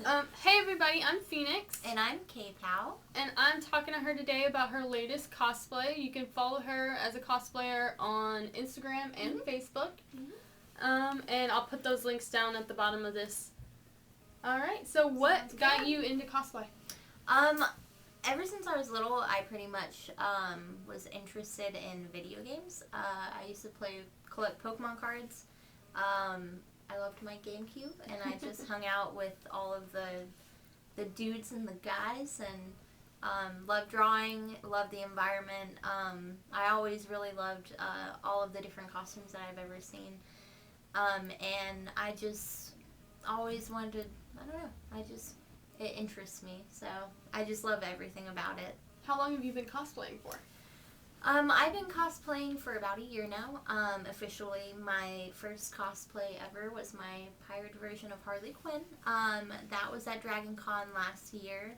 Hey everybody, I'm Phoenix. And I'm K-Pow. And I'm talking to her today about her latest cosplay. You can follow her as a cosplayer on Instagram and Facebook. And I'll put those links down at the bottom of this. Alright, so what got you into cosplay? Ever since I was little, I pretty much was interested in video games. I used to collect Pokemon cards. I loved my GameCube, and I just hung out with all of the dudes and the guys, and loved drawing, loved the environment. I always really loved all of the different costumes that I've ever seen, and I just always wanted, it interests me, so I just love everything about it. How long have you been cosplaying for? I've been cosplaying for about a year now. Officially, my first cosplay ever was my pirate version of Harley Quinn. That was at Dragon Con last year,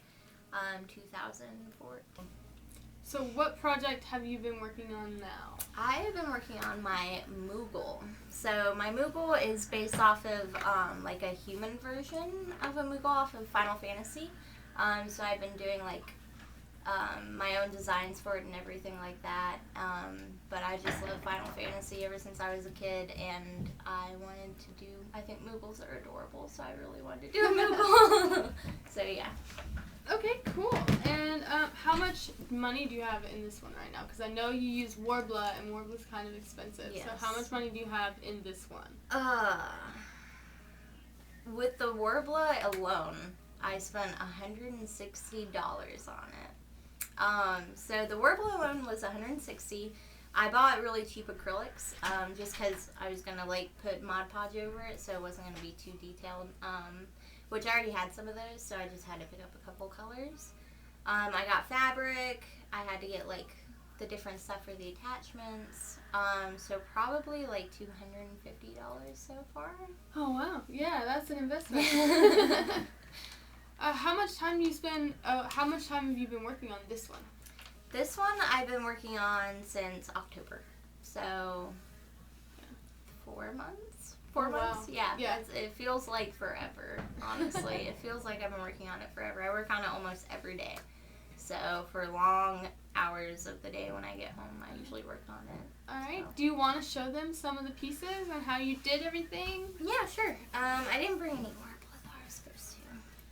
2004. So what project have you been working on now? I have been working on my Moogle. So my Moogle is based off of like a human version of a Moogle off of Final Fantasy. So I've been doing like my own designs for it and everything like that. But I just love Final Fantasy ever since I was a kid, and I think Moogles are adorable, so I really wanted to do a Moogle. So yeah. Okay, cool. And how much money do you have in this one right now? Because I know you use Warbler, and Warbler's kind of expensive. Yes. So how much money do you have in this one? With the Warbler alone, I spent $160 on it. So the Warbler alone was $160. I bought really cheap acrylics, just because I was gonna put Mod Podge over it, so it wasn't gonna be too detailed. Which I already had some of those, so I just had to pick up a couple colors. I got fabric. I had to get the different stuff for the attachments. So probably $250 so far. Oh wow, yeah, that's an investment. How much time have you been working on this one? This one I've been working on since October. So 4 months? 4 months? Wow. Yeah. It feels like forever, honestly. It feels like I've been working on it forever. I work on it almost every day. So for long hours of the day when I get home, I usually work on it. Alright. So. Do you want to show them some of the pieces and how you did everything? Yeah, sure. I didn't bring any more, but I was supposed to.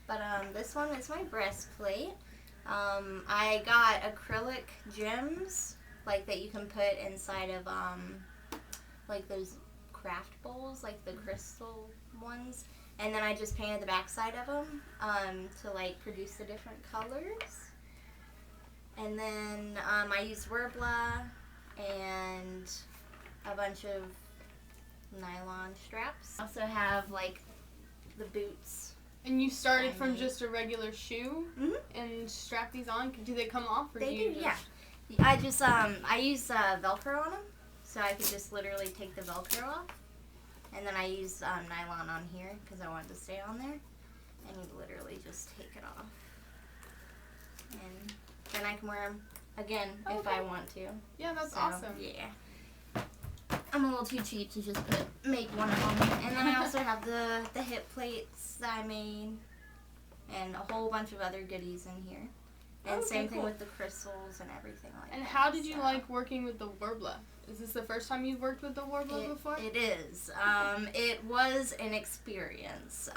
But this one is my breastplate. I got acrylic gems that you can put inside of those craft bowls, the crystal ones, and then I just painted the backside of them to produce the different colors. And then I used Warbler and a bunch of nylon straps. I also have the boots. And you started from just a regular shoe and strapped these on? Do they come off? Or they do, just... yeah. I just, I use Velcro on them, so I could just literally take the Velcro off. And then I use nylon on here because I want it to stay on there. And you literally just take it off. And then I can wear them again if I want to. Yeah, that's awesome. Yeah. I'm a little too cheap to just make one of them. And then I also have the hip plates that I made and a whole bunch of other goodies in here. And same thing with the crystals and everything like that. And how did you like working with the Warbler? Is this the first time you've worked with the Warbler before? It is. It was an experience.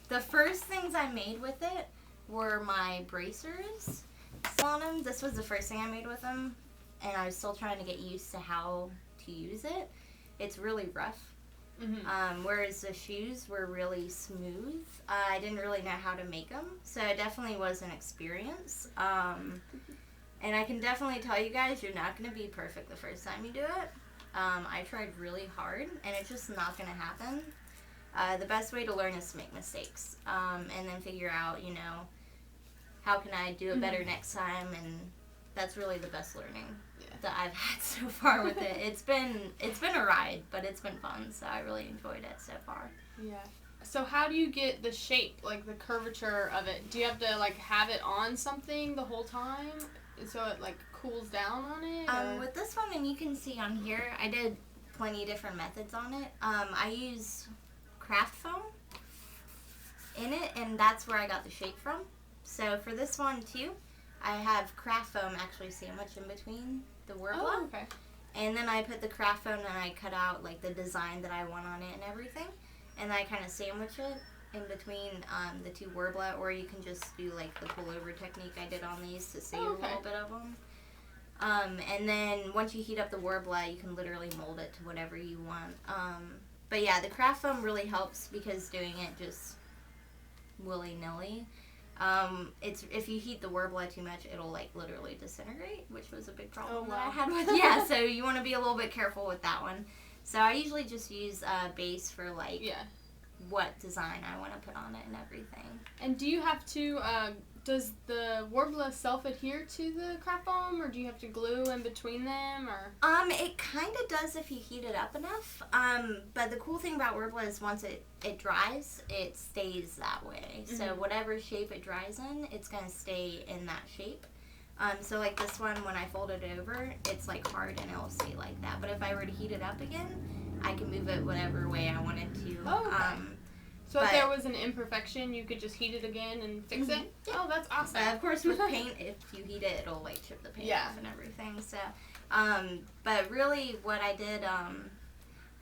The first things I made with it were my bracers on them. This was the first thing I made with them, and I was still trying to get used to how to use it. It's really rough. Whereas the shoes were really smooth. I didn't really know how to make them, so it definitely was an experience. And I can definitely tell you guys, you're not going to be perfect the first time you do it. I tried really hard, and it's just not going to happen. The best way to learn is to make mistakes, and then figure out, how can I do it better next time, and that's really the best learning that I've had so far with it. It's been a ride, but it's been fun, so I really enjoyed it so far. Yeah. So how do you get the shape, the curvature of it? Do you have to have it on something the whole time so it cools down on it? With this one, and you can see on here, I did plenty of different methods on it. I use craft foam, in it, and that's where I got the shape from. So for this one too, I have craft foam actually sandwiched in between the Warbler. Oh, okay. And then I put the craft foam and I cut out like the design that I want on it and everything. And then I kind of sandwich it in between the two Warbler, or you can just do like the pullover technique I did on these to save a little bit of them. And then once you heat up the Warbler, you can literally mold it to whatever you want. But yeah, the craft foam really helps because doing it just willy-nilly. It's if you heat the Warbler too much, it'll like literally disintegrate, which was a big problem that I had with. Yeah, so you want to be a little bit careful with that one. So I usually just use base for like what design I want to put on it and everything. And do you have to? Does the Warbler self-adhere to the craft foam, or do you have to glue in between them, or? It kind of does if you heat it up enough. But the cool thing about Warbler is once it dries, it stays that way. Mm-hmm. So whatever shape it dries in, it's going to stay in that shape. So like this one, when I fold it over, it's like hard and it'll stay like that. But if I were to heat it up again, I can move it whatever way I wanted to. Oh, okay. So if there was an imperfection, you could just heat it again and fix it? Yeah. Oh, that's awesome. Of course, with paint, if you heat it, it'll like chip the paint off and everything. So, but really what I did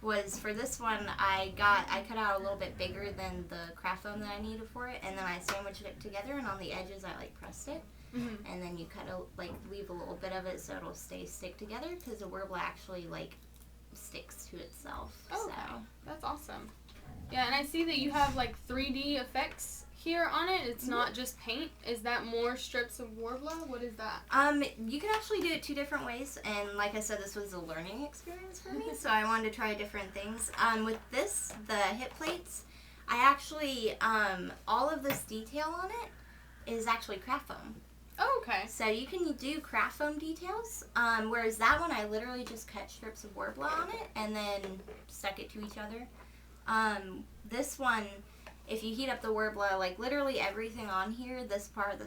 was for this one, I cut out a little bit bigger than the craft foam that I needed for it, and then I sandwiched it together, and on the edges I like pressed it. Mm-hmm. And then you leave a little bit of it so it'll stick together, because the Warbler actually like sticks to itself. Oh, okay. So that's awesome. Yeah, and I see that you have like 3D effects here on it. It's not just paint. Is that more strips of Warbler? What is that? You can actually do it two different ways, and like I said, this was a learning experience for me, so I wanted to try different things. With this, the hip plates, I actually, all of this detail on it is actually craft foam. Oh, okay. So you can do craft foam details, whereas that one I literally just cut strips of Warbler on it and then stuck it to each other. This one, if you heat up the Warbler, like literally everything on here, this part,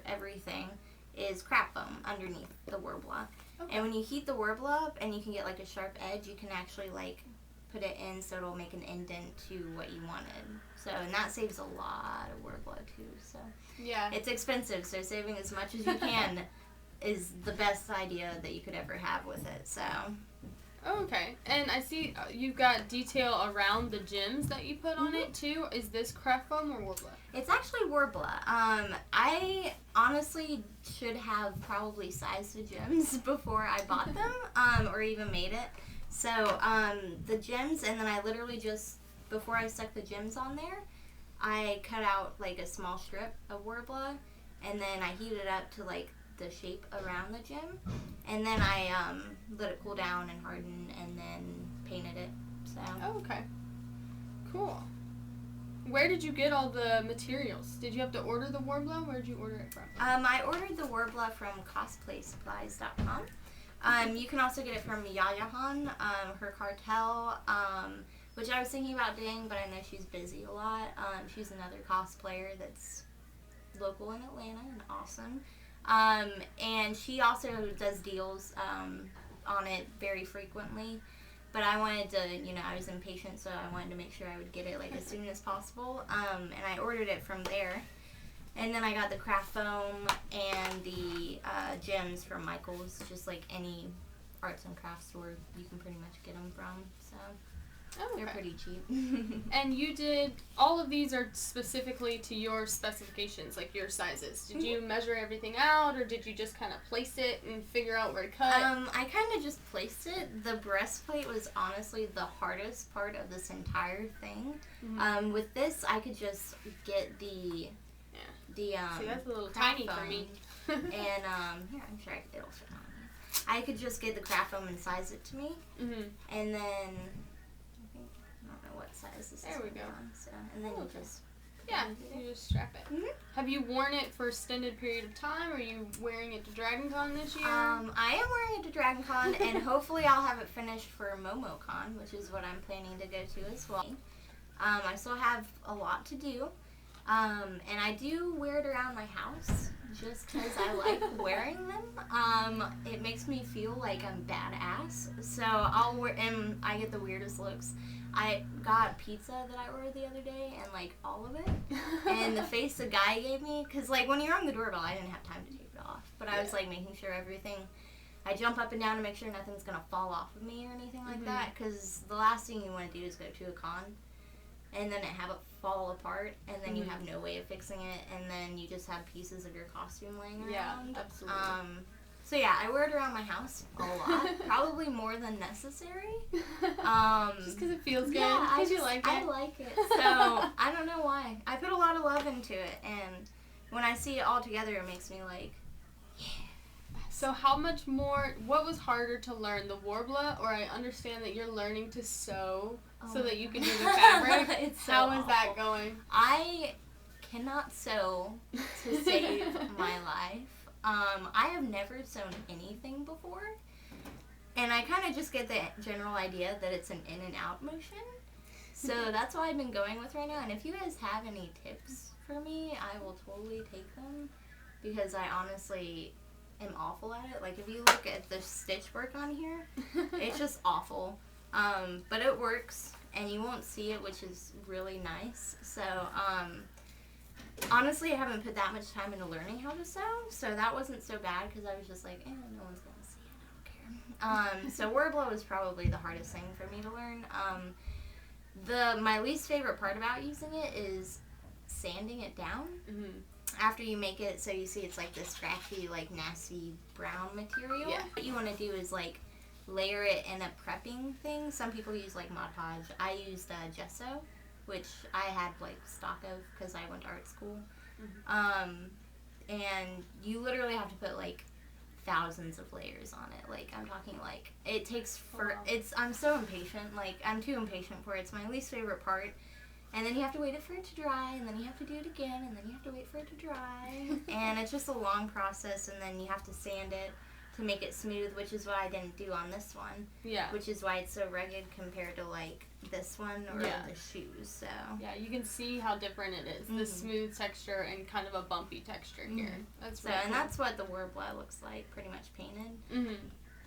everything is craft foam underneath the Warbler. Okay. And when you heat the Warbler up and you can get like a sharp edge, you can actually like put it in so it'll make an indent to what you wanted. So, and that saves a lot of Warbler too. So yeah, it's expensive, so saving as much as you can is the best idea that you could ever have with it. So. Oh, okay. And I see you've got detail around the gems that you put on it too. Is this craft foam or Warbler? It's actually Warbler. I honestly should have probably sized the gems before I bought them, or even made it. So the gems, and then I literally just, before I stuck the gems on there, I cut out like a small strip of Warbler, and then I heated it up to like the shape around the gem, and then I let it cool down and harden, and then painted it. So. Oh, okay. Cool. Where did you get all the materials? Did you have to order the Warbler? Where did you order it from? I ordered the Warbler from cosplaysupplies.com. You can also get it from Yayahan, her cartel, which I was thinking about doing, but I know she's busy a lot. She's another cosplayer that's local in Atlanta and awesome. And she also does deals on it very frequently. But I wanted to, I was impatient, so I wanted to make sure I would get it like as soon as possible. And I ordered it from there. And then I got the craft foam and the gems from Michael's, just like any arts and crafts store you can pretty much get them from. So they're pretty cheap. And you did, all of these are specifically to your specifications, like your sizes. Did you measure everything out, or did you just kind of place it and figure out where to cut? I kind of just placed it. The breastplate was honestly the hardest part of this entire thing. Mm-hmm. With this, I could just get the see, that's a little tiny for me. And here, I'm sure it'll fit on me. I could just get the craft foam and size it to me. Mm-hmm. And then I don't know what size this is. There we go. So, and then you just you just strap it. Mm-hmm. Have you worn it for an extended period of time? Or are you wearing it to Dragon Con this year? I am wearing it to Dragon Con, and hopefully I'll have it finished for MomoCon, which is what I'm planning to go to as well. I still have a lot to do. And I do wear it around my house just because I like wearing them. It makes me feel like I'm badass. So I'll wear, and I get the weirdest looks. I got pizza that I ordered the other day, and, like, all of it. And the face the guy gave me, because, like, when you rang the doorbell, I didn't have time to take it off. But I was, like, making sure everything, I jump up and down to make sure nothing's going to fall off of me or anything like that. Because the last thing you want to do is go to a con, and then have it fall apart, and then you have no way of fixing it, and then you just have pieces of your costume laying around. Yeah, absolutely. So yeah, I wear it around my house a lot, probably more than necessary. Just because it feels good, because you like it. I like it, so I don't know why. I put a lot of love into it, and when I see it all together, it makes me like, yeah. So how much more, what was harder to learn, the Warbler, or I understand that you're learning to sew so that you can do the fabric? How is that going? I cannot sew to save my life. I have never sewn anything before, and I kind of just get the general idea that it's an in and out motion. So that's what I've been going with right now, and if you guys have any tips for me, I will totally take them, because I honestly am awful at it. Like, if you look at the stitch work on here, it's just awful. But it works, and you won't see it, which is really nice. So, honestly, I haven't put that much time into learning how to sew, so that wasn't so bad, because I was just like, no one's going to see it, I don't care. So Warbler was probably the hardest thing for me to learn. My least favorite part about using it is sanding it down. After you make it, so you see it's like this scratchy, like nasty brown material. Yeah. What you want to do is like layer it in a prepping thing. Some people use like Mod Podge. I used gesso, which I had like stock of because I went to art school. And you literally have to put like thousands of layers on it. Like, I'm talking like, it takes I'm so impatient. Like, I'm too impatient for it. It's my least favorite part. And then you have to wait for it to dry, and then you have to do it again, and then you have to wait for it to dry. And it's just a long process, and then you have to sand it to make it smooth, which is what I didn't do on this one. Yeah. Which is why it's so rugged compared to, like, this one or the shoes, so. Yeah, you can see how different it is. The smooth texture and kind of a bumpy texture here. That's really cool. And that's what the Warbler looks like, pretty much painted.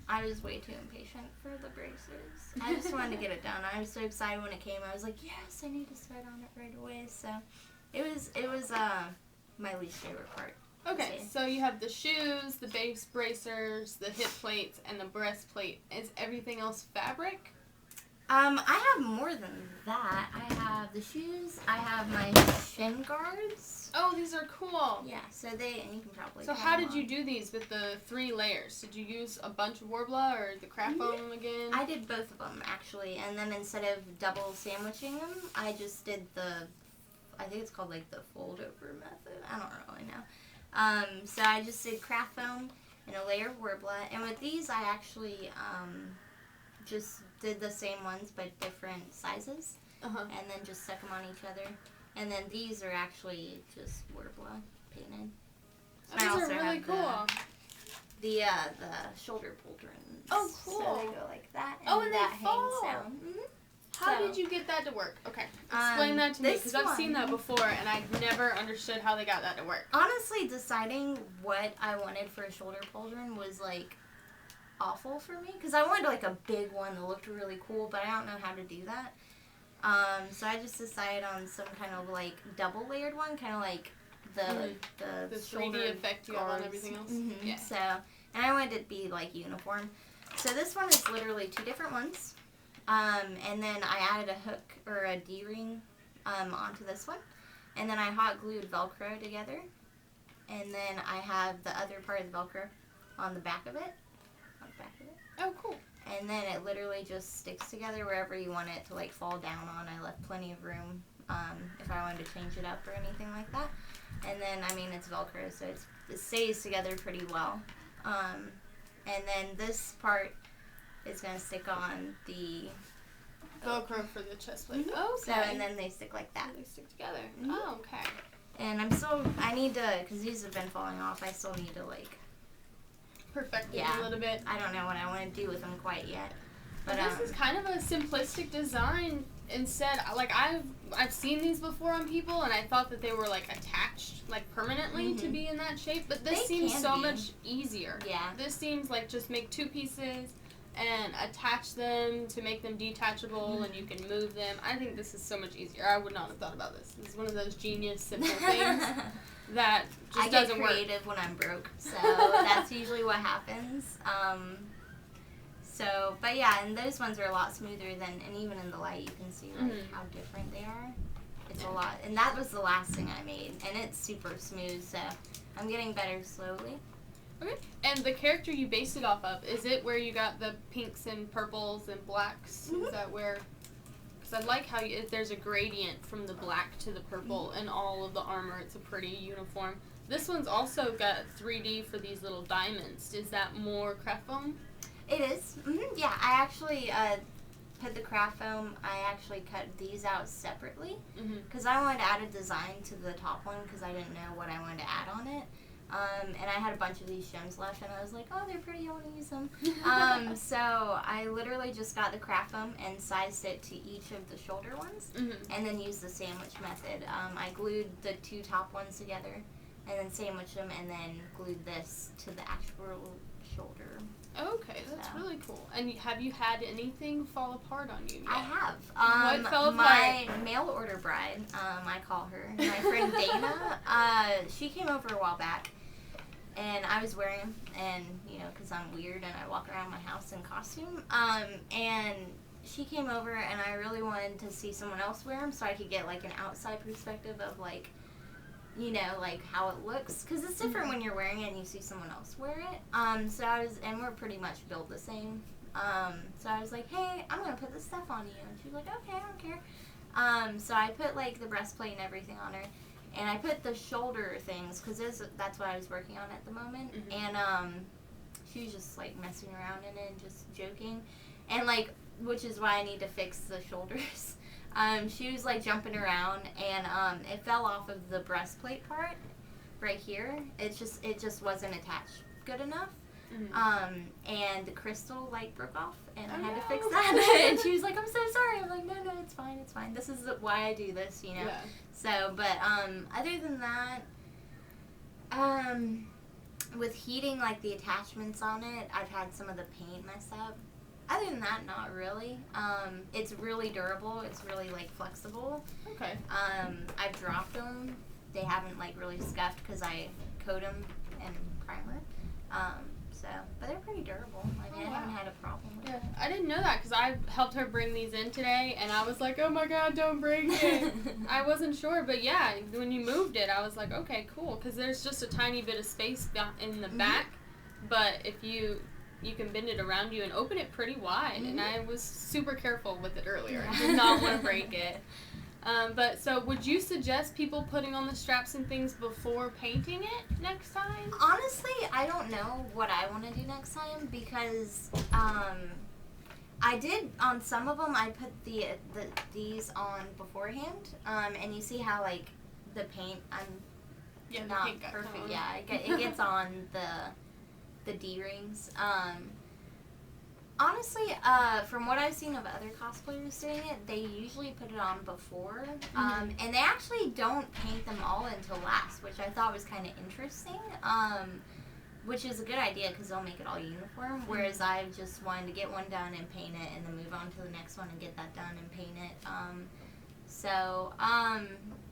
I was way too impatient for the braces. I just wanted to get it done. I was so excited when it came. I was like, yes, I need to start on it right away. So it was my least favorite part. Okay, so you have the shoes, the base bracers, the hip plates, and the breastplate. Is everything else fabric? I have more than that. I have the shoes. I have my shin guards. Oh, these are cool. Yeah, so and you can probably. So how did you do these with the 3 layers? Did you use a bunch of Warbler or the craft foam again? I did both of them actually, and then instead of double sandwiching them, I just did I think it's called like the fold over method. I don't really know. So I just did craft foam and a layer of Warbler, and with these I actually just did the same ones but different sizes, and then just stuck them on each other. And then these are actually just Warbler painted. These are really cool. The shoulder pauldrons. Oh, cool. So they go like that, and and that they fall. hangs down. How did you get that to work? Okay, explain that to me, because I've seen that before, and I've never understood how they got that to work. Honestly, deciding what I wanted for a shoulder pauldron was, like, awful for me, because I wanted, like, a big one that looked really cool, but I don't know how to do that. So I just decided on some kind of, like, double-layered one, kind of like the 3D effect you have on everything else. Yeah. So, and I wanted it to be, like, uniform. So this one is literally 2 different ones. And then I added a hook or a D-ring onto this one. And then I hot glued Velcro together. And then I have the other part of the Velcro on the back of it. Oh, cool. And then it literally just sticks together wherever you want it to, like, fall down on. I left plenty of room if I wanted to change it up or anything like that. And then, I mean, it's Velcro, so it stays together pretty well. And then this part is going to stick on the Velcro for the chest plate. Okay. So, and then they stick like that. They stick together. Oh, okay. And I need to, because these have been falling off, I still need to, like, perfect it a little bit. I don't know what I want to do with them quite yet. But this is kind of a simplistic design. Instead, like, I've seen these before on people, and I thought that they were, like, attached, like, permanently to be in that shape. But this seems so much easier. Yeah. This seems like just make 2 pieces, and attach them to make them detachable, and you can move them. I think this is so much easier. I would not have thought about this. This is one of those genius, simple things that just doesn't work. I get creative when I'm broke, so that's usually what happens. But yeah, and those ones are a lot smoother and even in the light you can see like how different they are. It's a lot, and that was the last thing I made, and it's super smooth, so I'm getting better slowly. Okay, and the character you based it off of, is it where you got the pinks and purples and blacks? Is that where? Because I like how there's a gradient from the black to the purple in all of the armor. It's a pretty uniform. This one's also got 3D for these little diamonds. Is that more craft foam? It is. Yeah, I actually put the craft foam. I actually cut these out separately because I wanted to add a design to the top one because I didn't know what I wanted to add on it. And I had a bunch of these gems left, and I was like, oh, they're pretty, I want to use them. So I literally just got the craft foam and sized it to each of the shoulder ones, and then used the sandwich method. I glued the two top ones together, and then sandwiched them, and then glued this to the actual shoulder. Okay, that's really cool. And have you had anything fall apart on you yet? I have. What fell apart? My mail order bride, I call her, my friend Dana, she came over a while back, and I was wearing them, and, you know, because I'm weird and I walk around my house in costume, and she came over, and I really wanted to see someone else wear them so I could get, like, an outside perspective of, like, you know, like, how it looks, because it's different when you're wearing it and you see someone else wear it, and we're pretty much built the same, so I was like, hey, I'm going to put this stuff on you, and she was like, okay, I don't care, so I put, like, the breastplate and everything on her, and I put the shoulder things, because that's what I was working on at the moment, and, she was just, like, messing around in it and just joking, and, like, which is why I need to fix the shoulders. She was like jumping around, and it fell off of the breastplate part right here. It just wasn't attached good enough, and the crystal like broke off, and I had to fix that. And she was like, "I'm so sorry." I'm like, "No, it's fine, it's fine. This is why I do this, you know." Yeah. So, but other than that, with heating like the attachments on it, I've had some of the paint mess up. Other than that, not really. It's really durable. It's really, like, flexible. Okay. I've dropped them. They haven't, like, really scuffed because I coat them in primer. But they're pretty durable. I mean, I haven't had a problem with it. I didn't know that because I helped her bring these in today, and I was like, oh, my God, don't break it. I wasn't sure, but, yeah, when you moved it, I was like, okay, cool, because there's just a tiny bit of space in the back, but if you can bend it around you and open it pretty wide, and I was super careful with it earlier. I did not want to break it. But so would you suggest people putting on the straps and things before painting it next time? Honestly, I don't know what I want to do next time because I did on some of them. I put these on beforehand, and you see how like the paint not perfect. Yeah, it gets on the D-rings. Honestly, from what I've seen of other cosplayers doing it, they usually put it on before, and they actually don't paint them all until last, which I thought was kind of interesting, which is a good idea because they'll make it all uniform, whereas I just wanted to get one done and paint it, and then move on to the next one and get that done and paint it.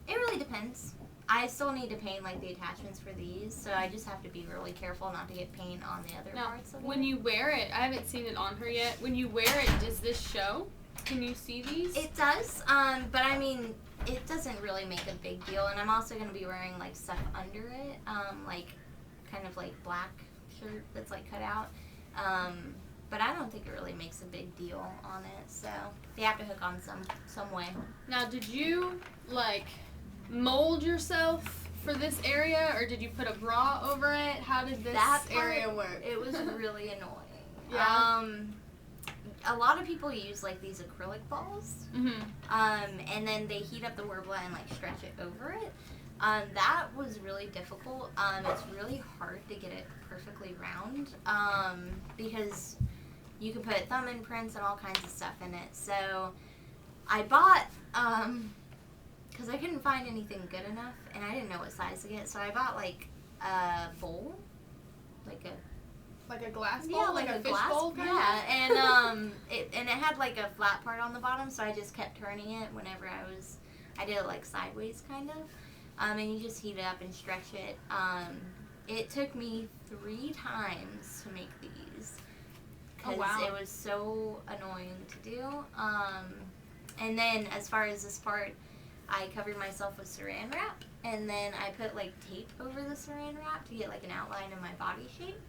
It really depends. I still need to paint like the attachments for these, so I just have to be really careful not to get paint on the other parts of it. When you wear it, I haven't seen it on her yet. When you wear it, does this show? Can you see these? It does, but I mean, it doesn't really make a big deal. And I'm also going to be wearing like stuff under it, like kind of like black shirt that's like cut out. But I don't think it really makes a big deal on it, so they have to hook on some way. Now, did you like mold yourself for this area, or did you put a bra over it? How did this area work? It was really annoying. Yeah. A lot of people use like these acrylic balls, and then they heat up the Worbla and like stretch it over it. That was really difficult. It's really hard to get it perfectly round because you can put thumb imprints and all kinds of stuff in it. So I bought because I couldn't find anything good enough, and I didn't know what size to get, so I bought, like, a bowl, like a Like a glass bowl, Yeah, like a fish glass bowl kind of? Yeah, and it had like a flat part on the bottom, so I just kept turning it whenever I did it like sideways kind of. And you just heat it up and stretch it. It took me 3 times to make these because it was so annoying to do. And then as far as this part, I covered myself with saran wrap, and then I put like tape over the saran wrap to get like an outline of my body shape.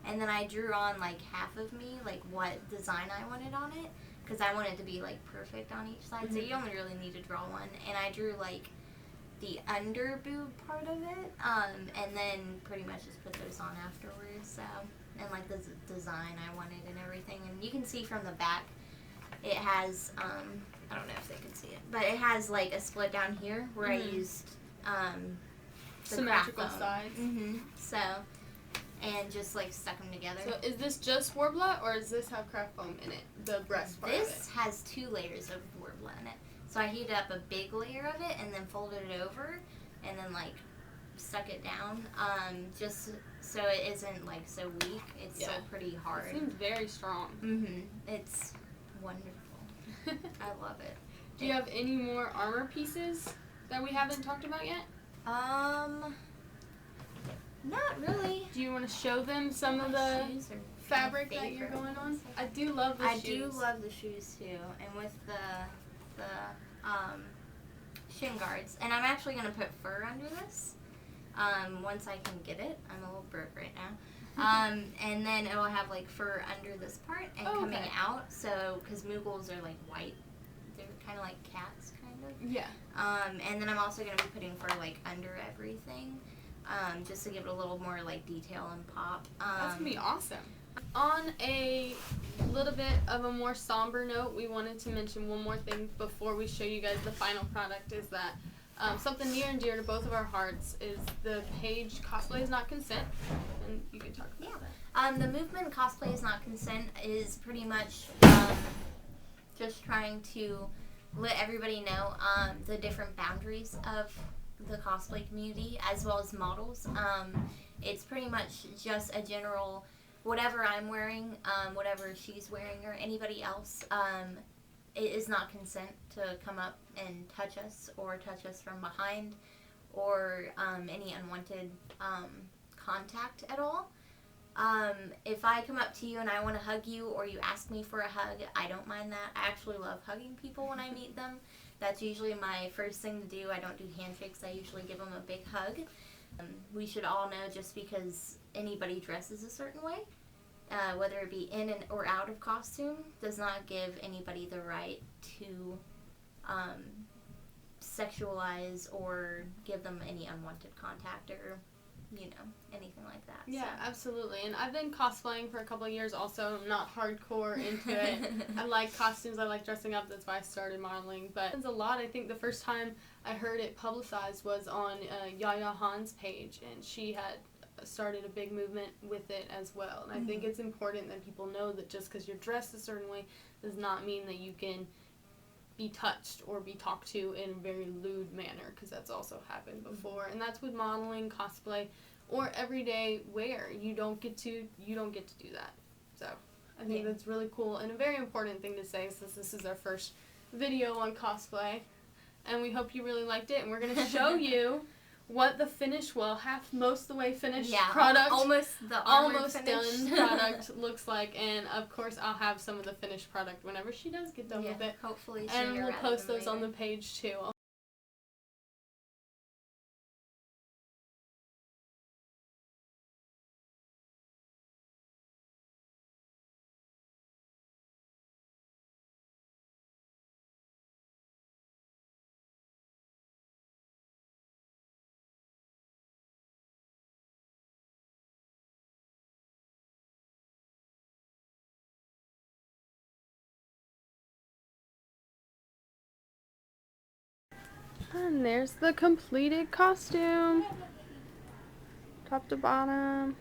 And then I drew on like half of me, like what design I wanted on it, because I wanted it to be like perfect on each side. So you only really need to draw one. And I drew like the under boob part of it, and then pretty much just put those on afterwards. So, and like the design I wanted and everything. And you can see from the back, it has I don't know if they can see it, but it has like a split down here where I used the symmetrical sides. So. And just like stuck them together. So is this just Worbla, or does this have craft foam in it? The breast part This of it? has 2 layers of Worbla in it. So I heated up a big layer of it and then folded it over and then like stuck it down, just so it isn't like so weak. It's still pretty hard. It seems very strong. It's wonderful. I love it. Do you have any more armor pieces that we haven't talked about yet? Not really. Do you want to show them some of the fabric that you're going on? I do love the shoes. I do love the shoes too, and with the shin guards. And I'm actually going to put fur under this once I can get it. I'm a little broke right now. And then it will have like fur under this part and coming out. So, because Moogles are like white, they're kind of like cats, kind of. Yeah. And then I'm also going to be putting fur like under everything. Just to give it a little more like detail and pop. That's gonna be awesome. On a little bit of a more somber note, we wanted to mention one more thing before we show you guys the final product, is that something near and dear to both of our hearts is the page Cosplay is Not Consent, and you can talk about that. The movement Cosplay is Not Consent is pretty much just trying to let everybody know the different boundaries of the cosplay community as well as models. It's pretty much just a general, whatever I'm wearing, whatever she's wearing or anybody else, it is not consent to come up and touch us or touch us from behind or any unwanted contact at all. If I come up to you and I want to hug you or you ask me for a hug, I don't mind that. I actually love hugging people when I meet them. That's usually my first thing to do. I don't do handshakes. I usually give them a big hug. We should all know just because anybody dresses a certain way, whether it be in and or out of costume, does not give anybody the right to sexualize or give them any unwanted contact or, anything like that. Yeah, absolutely. And I've been cosplaying for a couple of years also. I'm not hardcore into it. I like costumes. I like dressing up. That's why I started modeling. But it's a lot. I think the first time I heard it publicized was on Yaya Han's page, and she had started a big movement with it as well. And I think it's important that people know that just because you're dressed a certain way does not mean that you can be touched or be talked to in a very lewd manner, because that's also happened before. And that's with modeling, cosplay, or everyday wear. You don't get to do that. So I think that's really cool and a very important thing to say, since this is our first video on cosplay, and we hope you really liked it. And we're gonna show you what the finish, most of the way finished product, almost done product looks like. And of course I'll have some of the finished product whenever she does get done with it. Hopefully and we'll post those on the page too. And there's the completed costume, top to bottom.